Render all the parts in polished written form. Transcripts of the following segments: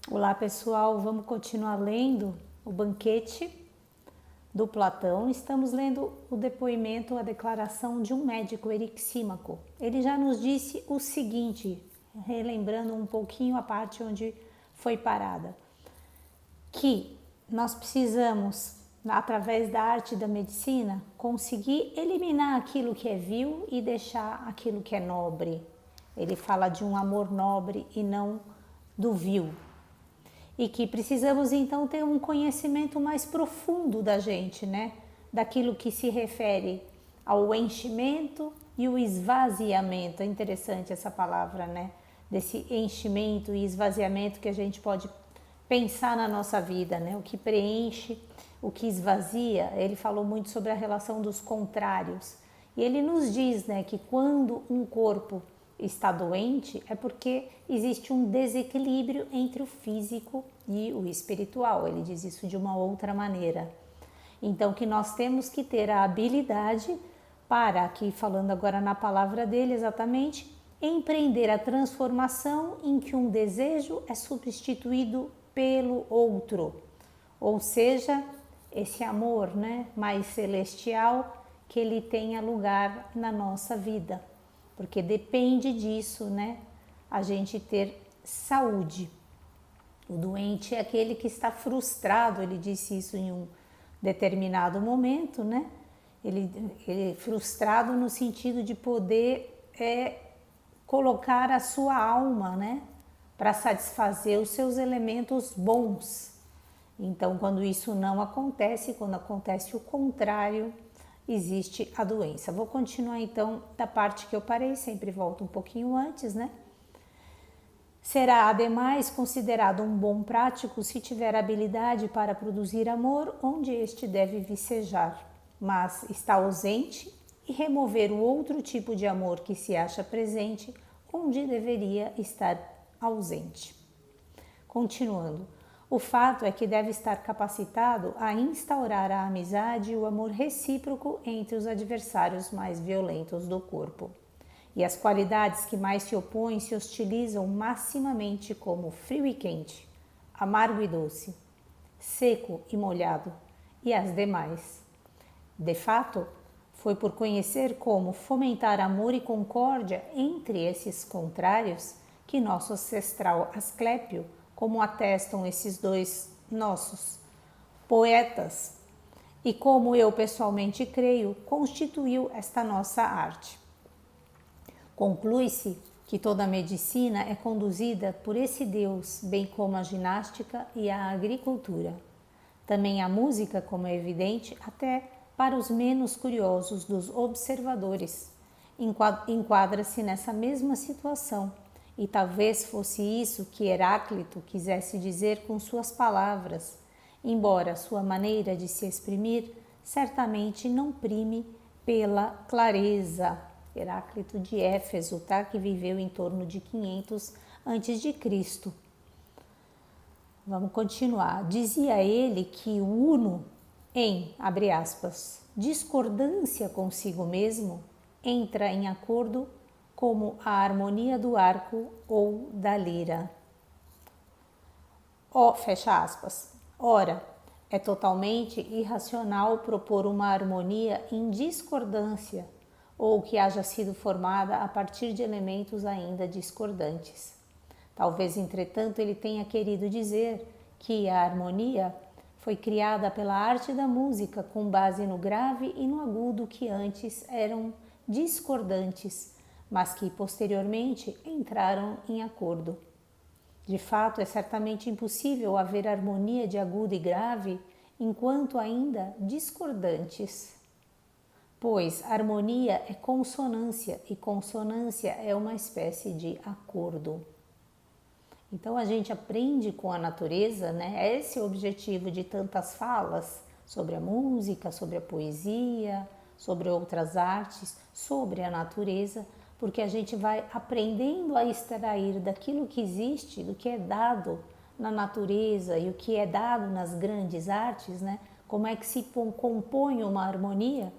Olá pessoal, vamos continuar lendo o Banquete do Platão. Estamos lendo o depoimento, a declaração de um médico, Erixímaco. Ele já nos disse o seguinte, relembrando um pouquinho a parte onde foi parada, que nós precisamos, através da arte da medicina, conseguir eliminar aquilo que é vil e deixar aquilo que é nobre. Ele fala de um amor nobre e não do vil. E que precisamos então ter um conhecimento mais profundo da gente, né? Daquilo que se refere ao enchimento e o esvaziamento. É interessante essa palavra, né? Desse enchimento e esvaziamento que a gente pode pensar na nossa vida, né? O que preenche, o que esvazia. Ele falou muito sobre a relação dos contrários. E ele nos diz, né, que quando um corpo está doente é porque existe um desequilíbrio entre o físico e o espiritual. Ele diz isso de uma outra maneira. Então que nós temos que ter a habilidade para, aqui falando agora na palavra dele exatamente, empreender a transformação em que um desejo é substituído pelo outro. Ou seja, esse amor, né, mais celestial, que ele tenha lugar na nossa vida. Porque depende disso, né? A gente ter saúde. O doente é aquele que está frustrado, ele disse isso em um determinado momento, né? Ele é frustrado no sentido de poder colocar a sua alma, né? Para satisfazer os seus elementos bons. Então, quando isso não acontece, quando acontece o contrário, existe a doença. Vou continuar então da parte que eu parei, sempre volto um pouquinho antes, né? Será, ademais, considerado um bom prático se tiver habilidade para produzir amor onde este deve vicejar, mas está ausente, e remover o outro tipo de amor que se acha presente onde deveria estar ausente. Continuando. O fato é que deve estar capacitado a instaurar a amizade e o amor recíproco entre os adversários mais violentos do corpo. E as qualidades que mais se opõem se hostilizam maximamente como frio e quente, amargo e doce, seco e molhado, e as demais. De fato, foi por conhecer como fomentar amor e concórdia entre esses contrários que nosso ancestral Asclépio, como atestam esses dois nossos poetas, e como eu pessoalmente creio, constituiu esta nossa arte. Conclui-se que toda a medicina é conduzida por esse Deus, bem como a ginástica e a agricultura. Também a música, como é evidente, até para os menos curiosos dos observadores, enquadra-se nessa mesma situação. E talvez fosse isso que Heráclito quisesse dizer com suas palavras, embora sua maneira de se exprimir certamente não prime pela clareza. Heráclito de Éfeso, tá? Que viveu em torno de 500 a.C. Vamos continuar. Dizia ele que o uno em, abre aspas, discordância consigo mesmo, entra em acordo como a harmonia do arco ou da lira. Fecha aspas. Ora, é totalmente irracional propor uma harmonia em discordância ou que haja sido formada a partir de elementos ainda discordantes. Talvez, entretanto, ele tenha querido dizer que a harmonia foi criada pela arte da música com base no grave e no agudo que antes eram discordantes, mas que posteriormente entraram em acordo. De fato, é certamente impossível haver harmonia de agudo e grave enquanto ainda discordantes, pois harmonia é consonância e consonância é uma espécie de acordo. Então a gente aprende com a natureza, né? Esse é o objetivo de tantas falas sobre a música, sobre a poesia, sobre outras artes, sobre a natureza, porque a gente vai aprendendo a extrair daquilo que existe, do que é dado na natureza e o que é dado nas grandes artes, né? Como é que se compõe uma harmonia.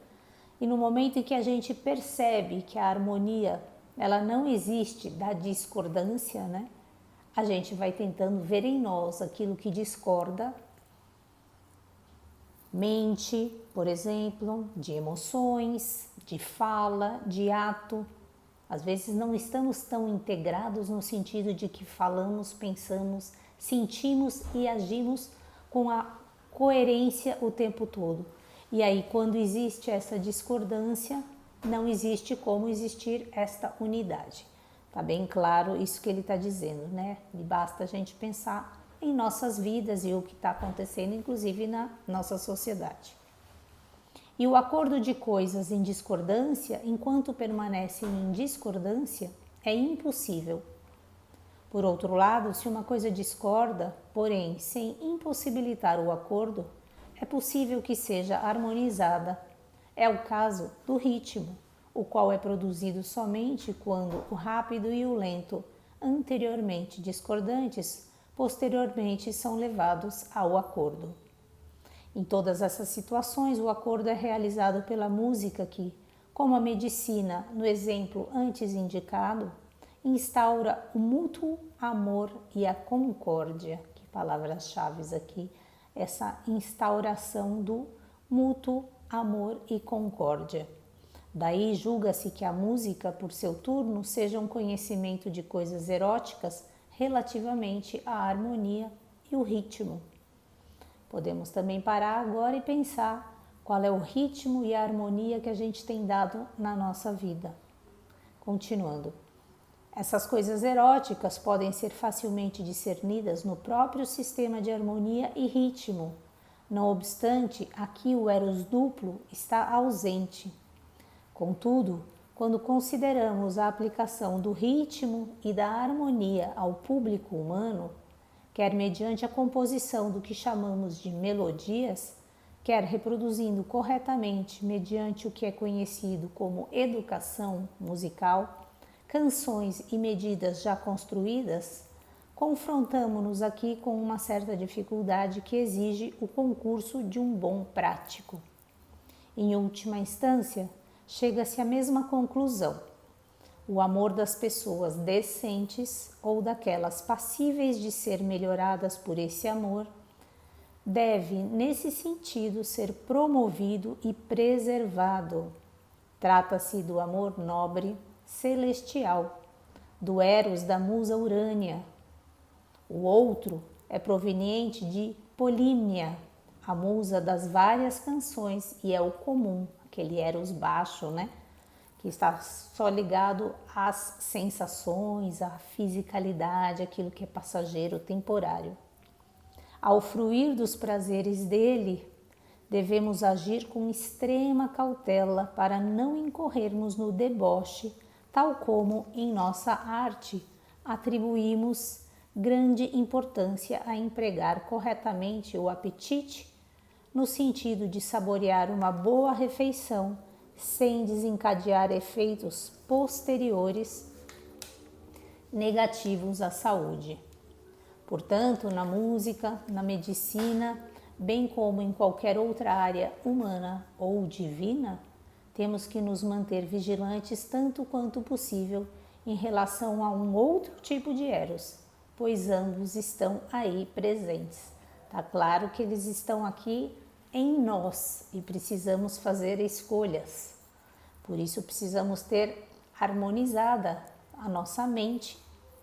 E no momento em que a gente percebe que a harmonia ela não existe da discordância, né? a gente vai tentando ver em nós aquilo que discorda. Mente, por exemplo, de emoções, de fala, de ato. Às vezes não estamos tão integrados no sentido de que falamos, pensamos, sentimos e agimos com a coerência o tempo todo. E aí, quando existe essa discordância, não existe como existir esta unidade. Tá bem claro isso que ele está dizendo, né? E basta a gente pensar em nossas vidas e o que está acontecendo, inclusive na nossa sociedade. E o acordo de coisas em discordância, enquanto permanecem em discordância, é impossível. Por outro lado, se uma coisa discorda, porém sem impossibilitar o acordo, é possível que seja harmonizada. É o caso do ritmo, o qual é produzido somente quando o rápido e o lento, anteriormente discordantes, posteriormente são levados ao acordo. Em todas essas situações, o acordo é realizado pela música que, como a medicina, no exemplo antes indicado, instaura o mútuo amor e a concórdia. Que palavras-chave aqui, essa instauração do mútuo amor e concórdia. Daí julga-se que a música, por seu turno, seja um conhecimento de coisas eróticas relativamente à harmonia e o ritmo. Podemos também parar agora e pensar qual é o ritmo e a harmonia que a gente tem dado na nossa vida. Continuando. Essas coisas eróticas podem ser facilmente discernidas no próprio sistema de harmonia e ritmo. Não obstante, aqui o eros duplo está ausente. Contudo, quando consideramos a aplicação do ritmo e da harmonia ao público humano, quer mediante a composição do que chamamos de melodias, quer reproduzindo corretamente mediante o que é conhecido como educação musical, canções e medidas já construídas, confrontamo-nos aqui com uma certa dificuldade que exige o concurso de um bom prático. Em última instância, chega-se à mesma conclusão. O amor das pessoas decentes ou daquelas passíveis de ser melhoradas por esse amor deve, nesse sentido, ser promovido e preservado. Trata-se do amor nobre, celestial, do Eros da musa Urânia. O outro é proveniente de Polímnia, a musa das várias canções, e é o comum, aquele Eros baixo, né? Que está só ligado às sensações, à fisicalidade, aquilo que é passageiro, temporário. Ao fruir dos prazeres dele, devemos agir com extrema cautela para não incorrermos no deboche, tal como em nossa arte atribuímos grande importância a empregar corretamente o apetite no sentido de saborear uma boa refeição sem desencadear efeitos posteriores negativos à saúde. Portanto, na música, na medicina, bem como em qualquer outra área humana ou divina, temos que nos manter vigilantes tanto quanto possível em relação a um outro tipo de eros, pois ambos estão aí presentes. Tá claro que eles estão aqui em nós e precisamos fazer escolhas. Por isso precisamos ter harmonizada a nossa mente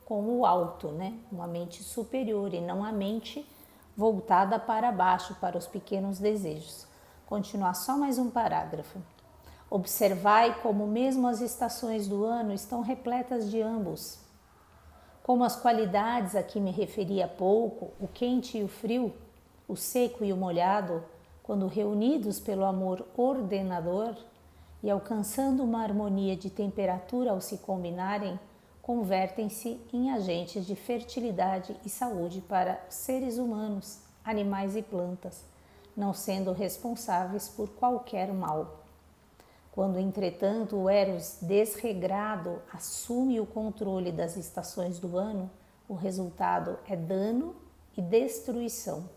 com o alto, né? Uma mente superior e não a mente voltada para baixo, para os pequenos desejos. Continuar só mais um parágrafo. Observai como mesmo as estações do ano estão repletas de ambos. Como as qualidades a que me referi há pouco, o quente e o frio, o seco e o molhado, quando reunidos pelo amor ordenador e alcançando uma harmonia de temperatura ao se combinarem, convertem-se em agentes de fertilidade e saúde para seres humanos, animais e plantas, não sendo responsáveis por qualquer mal. Quando, entretanto, o Eros desregrado assume o controle das estações do ano, o resultado é dano e destruição.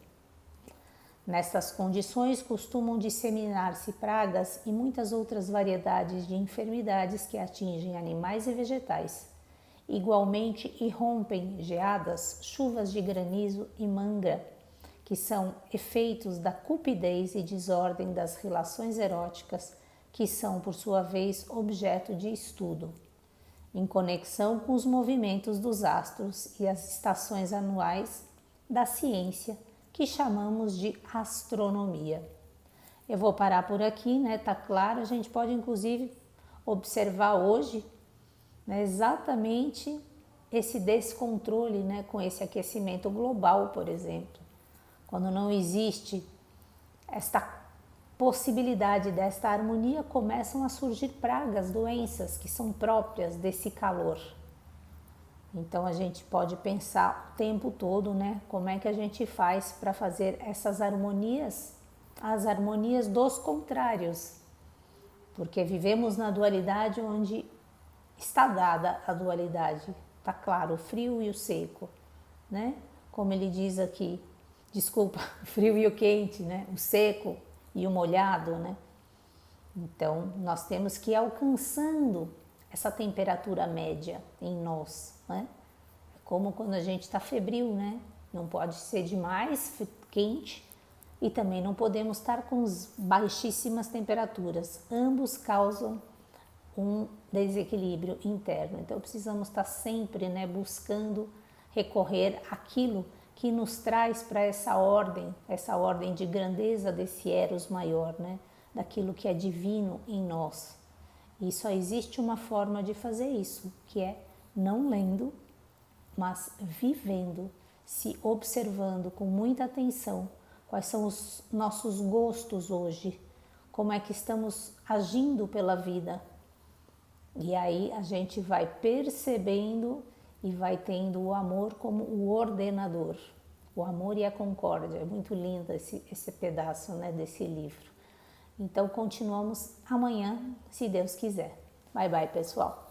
Nestas condições costumam disseminar-se pragas e muitas outras variedades de enfermidades que atingem animais e vegetais, igualmente irrompem geadas, chuvas de granizo e manga, que são efeitos da cupidez e desordem das relações eróticas, que são, por sua vez, objeto de estudo, em conexão com os movimentos dos astros e as estações anuais da ciência, que chamamos de astronomia. Eu vou parar por aqui, né? Tá claro, a gente pode inclusive observar hoje, né, exatamente esse descontrole, né, com esse aquecimento global, por exemplo. Quando não existe esta possibilidade desta harmonia, começam a surgir pragas, doenças que são próprias desse calor. Então a gente pode pensar o tempo todo, né, como é que a gente faz para fazer essas harmonias, as harmonias dos contrários, porque vivemos na dualidade onde está dada a dualidade, tá claro, o frio e o seco, né? Como ele diz aqui, desculpa, o frio e o quente, né? O seco e o molhado, né? Então, nós temos que ir alcançando essa temperatura média em nós, né? É como quando a gente está febril, né? Não pode ser demais quente e também não podemos estar com baixíssimas temperaturas. Ambos causam um desequilíbrio interno. Então, precisamos estar sempre, né, buscando recorrer àquilo que nos traz para essa ordem de grandeza desse Eros maior, né? Daquilo que é divino em nós. E só existe uma forma de fazer isso, que é não lendo, mas vivendo, se observando com muita atenção quais são os nossos gostos hoje, como é que estamos agindo pela vida. E aí a gente vai percebendo e vai tendo o amor como o ordenador. O amor e a concórdia. É muito lindo esse pedaço, né, desse livro. Então continuamos amanhã, se Deus quiser. Bye bye, pessoal.